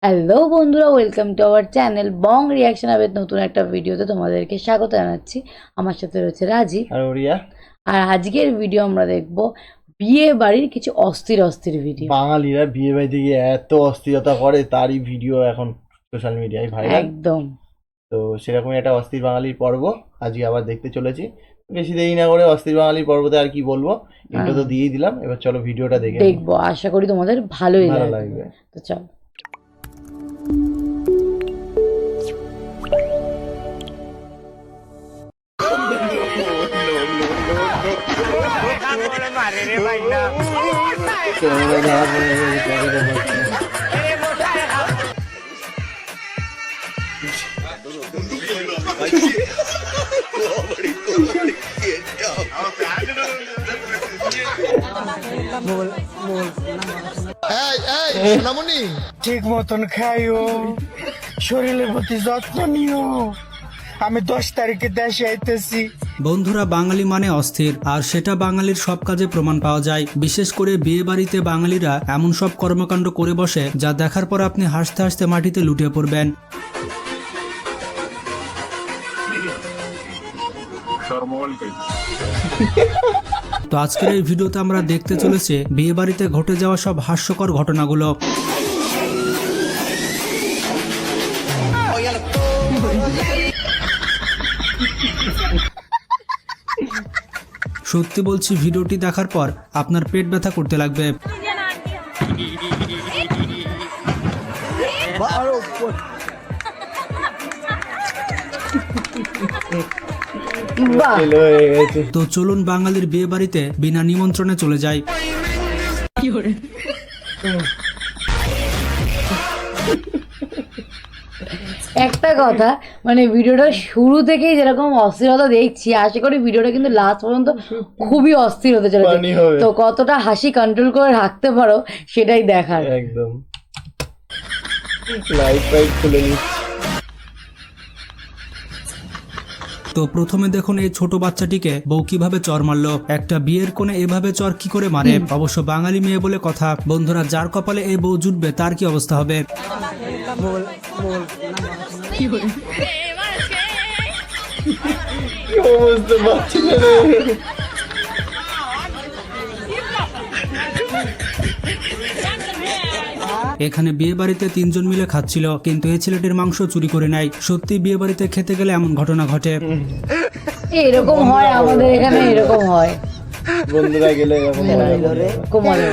Hello বন্ধুরা, welcome to our channel Bong reaction. আবার নতুন একটা ভিডিওতে তোমাদেরকে স্বাগত জানাচ্ছি। আমার সাথে রয়েছে রাজীব আর ওরিয়া। আর আজকের ভিডিও আমরা দেখব বিয়ে বাড়ির কিছু অস্থির অস্থির ভিডিও। বাঙালিরা বিয়ে বাড়িতে গিয়ে এত অস্থিরতা করে, তারই ভিডিও এখন সোশ্যাল মিডিয়ায় ভাইরাল। একদম। তো সেরকমই একটা অস্থির বাঙালির পর্ব আজকে আবার দেখতে চলেছি। বেশি দেরি না করে অস্থির বাঙালির পর্বতে আর কি বলবো, ইন্ট্রো তো দিয়েই দিলাম, এবার চলো ভিডিওটা দেখবো। আশা করি তোমাদের ভালোই ভালো লাগবে। লাগবে। তো চলো। ঠিক মতন খাইও, শরীরের প্রতি যত্ন নিও। আমি 10 তারিখে দেশে আইতেছি। বন্ধুরা, বাঙালি মানে অস্থির, আর সেটা বাঙালির সব কাজে প্রমাণ পাওয়া যায়। বিশেষ করে বিয়ে বাড়িতে বাঙালিরা এমন সব কর্মকাণ্ড করে বসে যা দেখার পর আপনি হাসতে হাসতে মাটিতে লুটিয়ে পড়বেন। তো আজকের এই ভিডিওতে আমরা দেখতে চলেছি বিয়ে বাড়িতে ঘটে যাওয়া সব হাস্যকর ঘটনাগুলো। সত্যি বলছি, ভিডিওটি দেখার পর আপনার পেট ব্যথা করতে লাগবে। তো চলুন বাঙালির বিয়ে বাড়িতে বিনা নিমন্ত্রণে চলে যাই। একটা কথা, মানে ভিডিওটা শুরু থেকেই যেরকম অস্থিরতা দেখছি, আশা করি ভিডিওটা কিন্তু লাস্ট পর্যন্ত খুবই অস্থির হতে চলেছে। তো কতটা হাসি কন্ট্রোল করে রাখতে পারো সেটাই দেখার। একদম লাইট ফাইট খুলে নিচ্ছি। তো প্রথমে দেখুন এই ছোট বাচ্চাটিকে বউ কিভাবে চর মারলো। একটা বিয়ের কোণে এভাবে চর কি করে মারে? অবশ্য বাঙালি মেয়ে বলে কথা। বন্ধুরা, যার কপালে এই বউ জুটবে তার কি অবস্থা হবে? বুঝতে পারছি না রে। এখানে বিয়ে বাড়িতে 3 জন মিলে খাচ্ছিল, কিন্তু এই ছেলেটির মাংস চুরি করে নেয়। সত্যি বিয়ে বাড়িতে খেতে গেলে এমন ঘটনা ঘটে। এরকম হয় আমাদের এখানে, এরকম হয়। বন্ধুরা গেলে এরকম কুমারে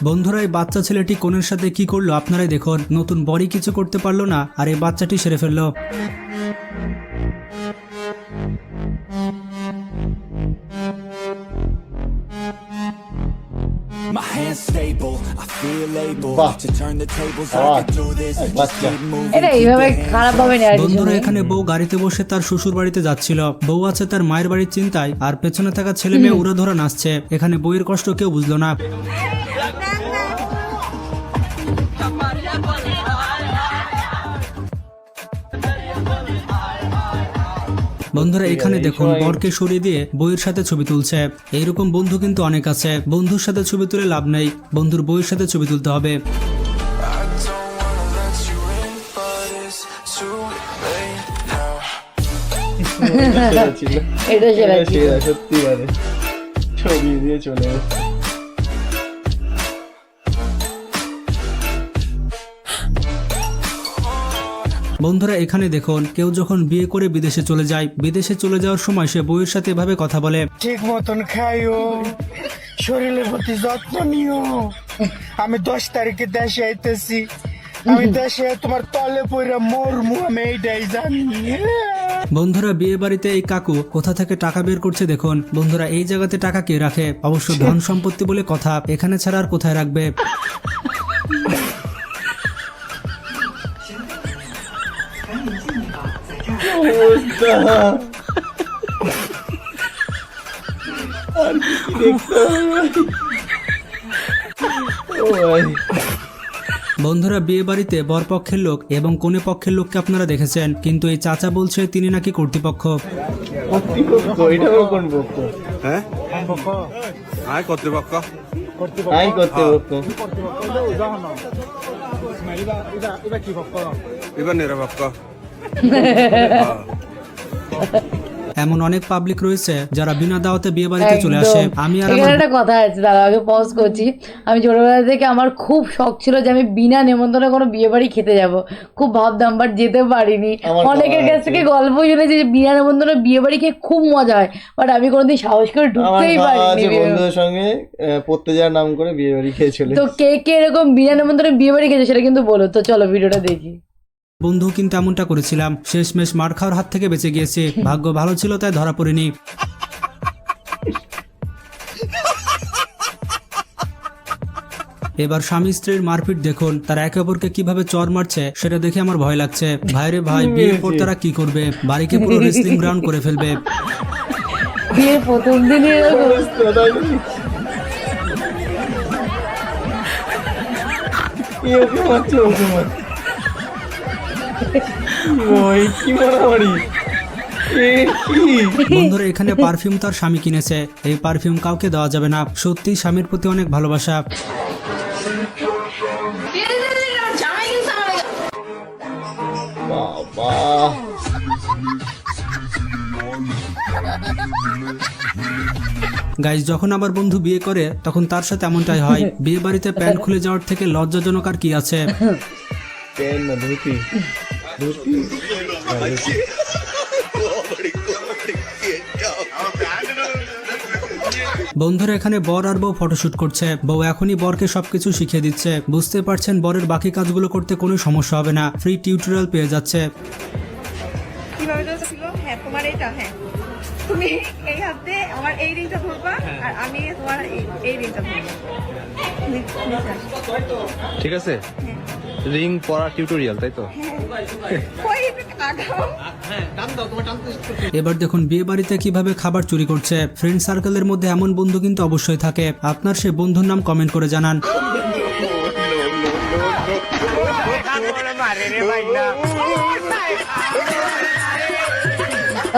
বন্ধুরা, এই বাচ্চা ছেলেটি কোণের সাথে কি করলো আপনারাই দেখুন। নতুন বড়ি কিছু করতে পারলো না, আর এই বাচ্চাটি সেরে ফেললো। My hands stable, I feel able to turn the tables. I can do this. Just keep moving. এটা এইভাবে খারাপ ভাবে নেয়। বন্ধুরা, এখানে বউ গাড়িতে বসে তার শ্বশুর বাড়িতে যাচ্ছিল। বউ আছে তার মায়ের বাড়ির চিন্তায়, আর পেছনে থাকা ছেলে মেয়ে উড়ে ধরে নাচছে। এখানে বউয়ের কষ্ট কেউ বুঝলো না। বন্ধুরা, এখানে দেখুন বরকে সরিয়ে দিয়ে বউয়ের সাথে ছবি তুলছে। এইরকম বন্ধু কিন্তু অনেক আছে। বন্ধুর সাথে ছবি তুলে লাভ নেই, বন্ধুর বউয়ের সাথে ছবি তুলতে হবে। এটা সেরা ছিল। সত্যি মানে ছবি দিয়ে চলে এসেছে। বন্ধুরা, এখানে দেখুন কেউ যখন বিয়ে করে বিদেশে চলে যায়, বিদেশে চলে যাওয়ার সময় সে বউয়ের সাথে এভাবে কথা বলে। ঠিক মতন খাইও, শরীরের প্রতি যত্ন নিও। আমি 10 তারিখে দেশে আইতেছি। আমি দেশে তোমার তলে পইরা মরমু, আমি এইটাই জানি। বন্ধুরা, বিয়ে বাড়িতে এই কাকু কোথা থেকে টাকা বের করছে দেখুন। বন্ধুরা, এই জায়গাতে টাকা কে রাখে? অবশ্য ধন সম্পত্তি বলে কথা, এখানে ছাড়া আর কোথায় রাখবে? বন্ধুরা, বিয়ে বাড়িতে বরপক্ষের লোক এবং কনে পক্ষের লোককে আপনারা দেখেছেন, কিন্তু এই চাচা বলছে তিনি নাকি কর্তৃপক্ষ। কর্তৃপক্ষ, এটা আবার কোন পক্ষ? হ্যাঁ আয় কর্তৃপক্ষ আই কর্তৃপক্ষ। এবার নিরপেক্ষ এমন অনেক পাবলিক রয়েছে যারা বিনা দাওয়াতে বিয়ে বাড়িতে চলে আসে। আমি আর এখানে আমার একটা কথা আছে, দাদা আগে পজ করছি। আমি ছোটবেলা থেকে আমার খুব শখ ছিল যে আমি বিনা নেমন্তন্ন কোনো বিয়ে বাড়ি খেতে যাব, খুব ভাবতাম, বাট যেতে পারিনি। আমার অনেকের কাছ আছে। থেকে গল্প শুনেছি যে বিনা নেমন্তন্ন বিয়ে বাড়ি খেয়ে খুব মজা হয়, বাট আমি কোনোদিন সাহস করে আমার ঢুকতেই খাওয়া পারিনি আছে বিয়ে বাড়ি। বন্ধুদের সঙ্গে পড়তে যাওয়ার নাম করে বিয়ে বাড়ি খেয়ে চলে তো কে কে এরকম বিনা নেমন্তন্ন বিয়ে বাড়ি খেয়েছে সেটা কিন্তু বলো। তো চলো ভিডিওটা দেখি। বন্ধু কিন্তু এমনটা করেছিলাম, শেষমেশ মার খাওয়ার হাত থেকে বেঁচে গিয়েছে। ভাগ্য ভালো ছিল তাই ধরা পড়িনি। এবার স্বামী স্ত্রীর মারপিট দেখুন, তারা একে অপরকে কিভাবে চর মারছে সেটা দেখে আমার ভয় লাগছে। ভাইরে ভাই, বিয়ের পর তারা কি করবে? বাড়িকে পুরো রেসলিং গ্রাউন্ড করে ফেলবে। বিয়ের প্রথম দিনই এরকম। ওকে মারছে, ওকে মারছে। ওই কি মারামারি, এ কি? বন্ধুরা, এখানে পারফিউম তার স্বামী কিনেছে। এই পারফিউম কাউকে দেওয়া যাবে না। সত্যি স্বামীর প্রতি অনেক ভালোবাসা। বাবা, গাইজ, যখন আমার বন্ধু বিয়ে করে তখন তার সাথে এমনটাই হয়। বিয়ে বাড়িতে প্যান্ট খুলে যাওয়ার থেকে লজ্জাজনক আর কি আছে? পেন না, ধুতি ধুতি। বন্ধুরা, এখানে বর আর বউ ফটোশুট করছে। বউ এখনই বরকে সবকিছু শিখিয়ে দিচ্ছে। বুঝতে পারছেন বরের বাকি কাজগুলো করতে কোনো সমস্যা হবে না, ফ্রি টিউটোরিয়াল পেয়ে যাচ্ছে। কিভাবে ছিল? হ্যাঁ, তোমার এইটা, হ্যাঁ তুমি এই হাতে আমার এই রিংটা ধরবা আর আমি তোমার এই রিংটা ধরবো। ঠিক আছে, রিং পরা টিউটোরিয়াল, তাই তো? এবার দেখুন বিয়ে বাড়িতে কিভাবে খাবার চুরি করছে। ফ্রেন্ড সার্কেলের মধ্যে এমন বন্ধু কিন্তু অবশ্যই থাকে। আপনার সে বন্ধুর নাম কমেন্ট করে জানান।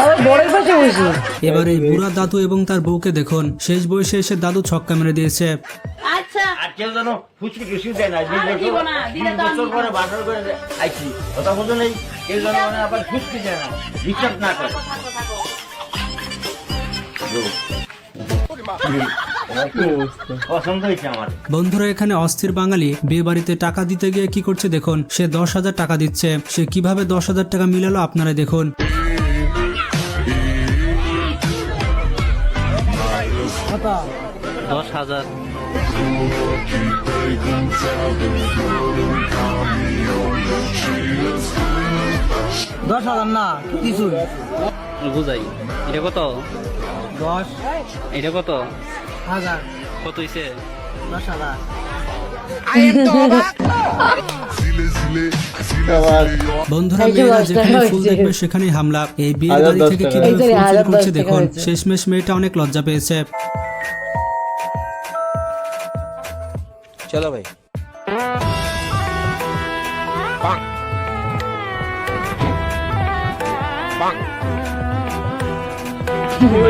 আবার বড়ের পাশে বসে এবার এই বুড়া দাদু এবং তার বউকে দেখুন। শেষ বয়সে এসে দাদু ছক্কা মেরে দিয়েছে। আর কেউ যেন ফুচকি টুসকি দেয় না, 20 বছর পরে বাসর করে আইছি, কথা বলতো নেই, কেউ যেন মানে আবার ফুচকি দেয় না, ডিস্টার্ব না করে। পছন্দ হয়েছে আমার। বন্ধুরা, এখানে অস্থির বাঙালি বিয়ে বাড়িতে টাকা দিতে গিয়ে কি করছে দেখুন। সে 10,000 টাকা দিচ্ছে। সে কিভাবে 10,000 টাকা মিলালো আপনারা দেখুন। বুঝাই এটা কত? 10। এটা কত? 1000। কত হইছে? 10,000। বন্ধুরা, মেয়েরা যেখানে ফুল দেখবে সেখানেই হামলা। এই বিয়ের বাড়ি থেকে কিভাবে ফুল চুরি করছে দেখুন। শেষমেশ মেয়েটা অনেক লজ্জা পেয়েছে। চলো ভাই।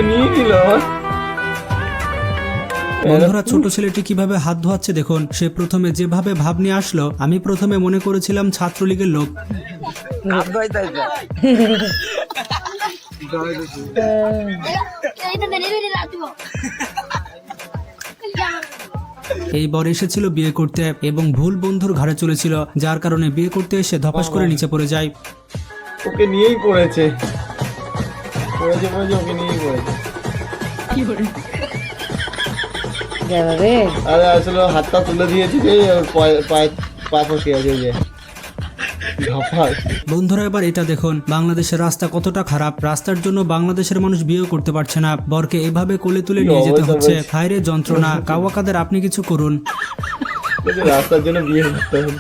নিয়ে নিল। বন্ধুরা, ছোট ছেলেটি কিভাবে হাত ধোয়াচ্ছে দেখুন। সে প্রথমে যেভাবে ভাব নিয়ে আসলো, আমি প্রথমে মনে করেছিলাম ছাত্রলীগের লোক। এই বর এসেছিল বিয়ে করতে এবং ভুল বন্ধুর ঘরে চলেছিল, যার কারণে বিয়ে করতে এসে ধপাস করে নিচে পড়ে যায়। ওকে নিয়েই পড়েছে, পড়েছে ওকে নিয়েই পড়েছে। আরে আসলে হাতটা তুলে দিয়েছি যে ওর পা ফসকে আছে যে। বন্ধুরা, এবার এটা দেখুন বাংলাদেশের রাস্তা কতটা খারাপ। রাস্তার জন্য বাংলাদেশের মানুষ বিয়েও করতে পারছে না। বরকে এভাবে কোলে তুলে নিয়ে যেতে হচ্ছে। হায়রে যন্ত্রণা। কাওয়াকাদের আপনি কিছু করুন। রাস্তার জন্য বিয়ে করতে হবে।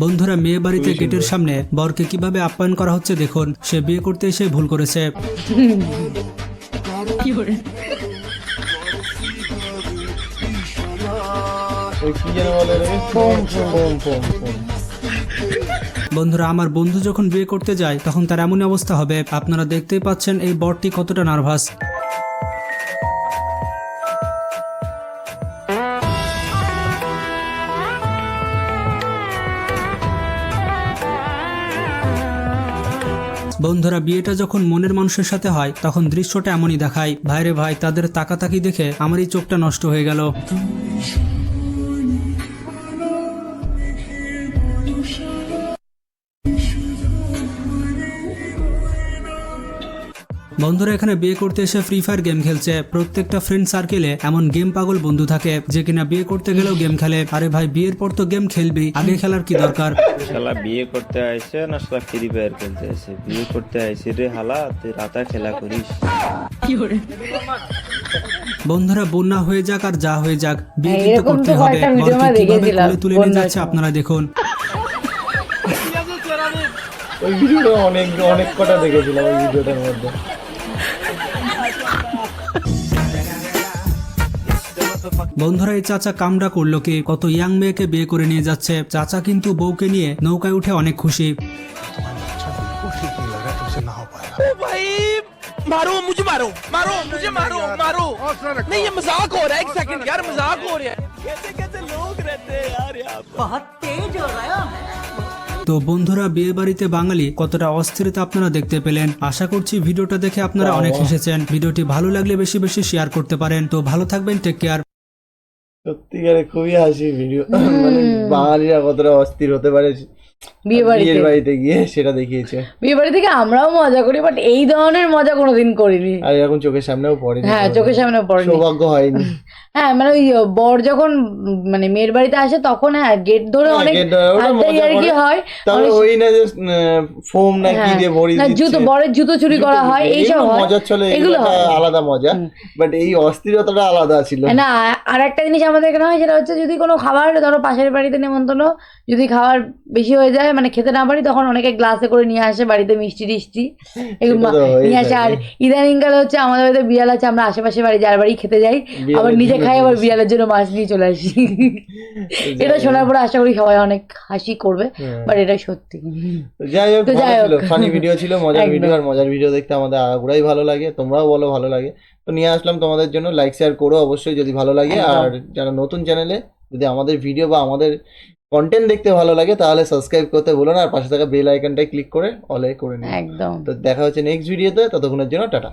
বন্ধুরা, মেয়ে বাড়িতে গেটের সামনে বরকে কিভাবে আপ্যায়ন করা হচ্ছে দেখুন। সে বিয়ে করতে এসে ভুল করেছে। ওই কি যেন বলে রে, ফোম ফোম ফোম ফোম। বন্ধুরা আমার বন্ধু যখন বিয়ে করতে যায় তখন তার এমনই অবস্থা হবে। আপনারা দেখতেই পাচ্ছেন এই বরটি কতটা নার্ভাস। বন্ধুরা বিয়েটা যখন মনের মানুষের সাথে হয় তখন দৃশ্যটা এমনই দেখায়। ভাইরে ভাই, তাদের তাকাতাকি দেখে আমারই চোখটা নষ্ট হয়ে গেল। বন্ধুরা এখানে বিয়ে করতে এসে ফ্রি ফায়ার গেম খেলছে। প্রত্যেকটা ফ্রেন্ড সার্কেলে এমন গেম পাগল বন্ধু থাকে যে কিনা বিয়ে করতে গেলেও গেম খেলে। আরে ভাই বিয়ের পর তো গেম খেলবি, আগে খেলার কি দরকার? শালা বিয়ে করতে আইছে না শালা ফ্রি ফায়ার খেলতে আইছে? বিয়ে করতে আইছে রে হালা, তুই রাতা খেলা করিস। বন্ধুরা বন্যা হয়ে যাক আর যা হয়ে যাক, বিয়ে হ্যাঁ, কিন্তু এরকম করতে তো হবে। কয়েকটা ভিডিও বরকে আমরা কিভাবে দেখেছিলাম, কোলে তুলে নিয়ে বন্যার যাচ্ছে সময়। আপনারা দেখুন। ওই ভিডিওটা অনেক কটা দেখেছিলাম ওই ভিডিওটার মধ্যে। বন্ধুরা এই চাচা কামড়া করলো কি, কত ইয়াং মেয়েকে বিয়ে করে নিয়ে যাচ্ছে। চাচা কিন্তু বউকে নিয়ে নৌকায় উঠে অনেক খুশি। मारो मुझे, मारो मारो मुझे, मारो मारो। नहीं ये मजाक हो रहा है, एक सेकंड यार, मजाक हो रहा है। कैसे कैसे लोग रहते हैं यार यहाँ पर। बहुत तेज हो रहा है। তো বন্ধুরা বিয়ে বাড়িতে বাঙালি কতটা অস্থিরতা আপনারা দেখতে পেলেন। আশা করছি ভিডিওটা দেখে আপনারা অনেক হেসেছেন। ভিডিওটি ভালো লাগলে বেশি বেশি শেয়ার করতে পারেন। তো ভালো থাকবেন, টেক কেয়ার। সত্যিকারে খুবই হাসি ভিডিও, মানে বাঙালিরা কতটা অস্থির হতে পারে বিয়ে বাড়িতে গিয়ে সেটা দেখিয়েছে। বিয়ে বাড়ি থেকে আমরাও মজা করি, বাট এই ধরনের মজা কোনোদিন করিনি। আর এরকম চোখের সামনেও পড়েনি। হ্যাঁ, চোখের সামনে পড়েনি, সৌভাগ্য হয়নি। হ্যাঁ মানে ওই বর যখন মানে মেয়ের বাড়িতে আসে তখন হ্যাঁ গেট ধরে অনেক আর কি হয়, তবে ওই না যে ফোম না কি দিয়ে ভরি না জুতো, বরের জুতো চুরি করা হয়, এইসব হয়, মজার চলে, এগুলো হয় আলাদা মজা। বাট এই অস্থিরতাটা আলাদা ছিল। না। আর একটা জিনিস আমাদের এখানে হয়, সেটা হচ্ছে যদি কোনো খাবার ধরো পাশের বাড়িতে নেমন্তন্ন, যদি খাবার বেশি হয়ে যায় মানে খেতে না পারি, তখন অনেকে গ্লাসে করে নিয়ে আসে বাড়িতে মিষ্টি টিষ্টি এগুলো নিয়ে আসে। আর ইদানিংকালে হচ্ছে আমাদের বাড়িতে বিড়াল আছে, আমরা আশেপাশে বাড়ি যার বাড়ি খেতে যাই, আবার নিজে খাই, আবার বিড়ালের জন্য মাছ নিয়ে চলে আসি। এটা শোনার পরে আশা করি সবাই অনেক হাসি করবে, বাট এটা সত্যি। যাই হোক, ফানি ভিডিও ছিল, মজার ভিডিও। আর মজার ভিডিও দেখতে আমাদের আগুড়াই ভালো লাগে, তোমরাও বলো ভালো লাগে, তো নিয়ে আসলাম তোমাদের জন্য। লাইক শেয়ার করো অবশ্যই যদি ভালো লাগে। আর যারা নতুন চ্যানেলে, যদি আমাদের ভিডিও বা আমাদের কন্টেন্ট দেখতে ভালো লাগে তাহলে সাবস্ক্রাইব করতে ভুলো না, আর পাশে থাকা বেল আইকনটাই ক্লিক করে অলে করে নিও একদম। তো দেখা হচ্ছে নেক্সট ভিডিওতে, ততক্ষণের জন্য টাটা।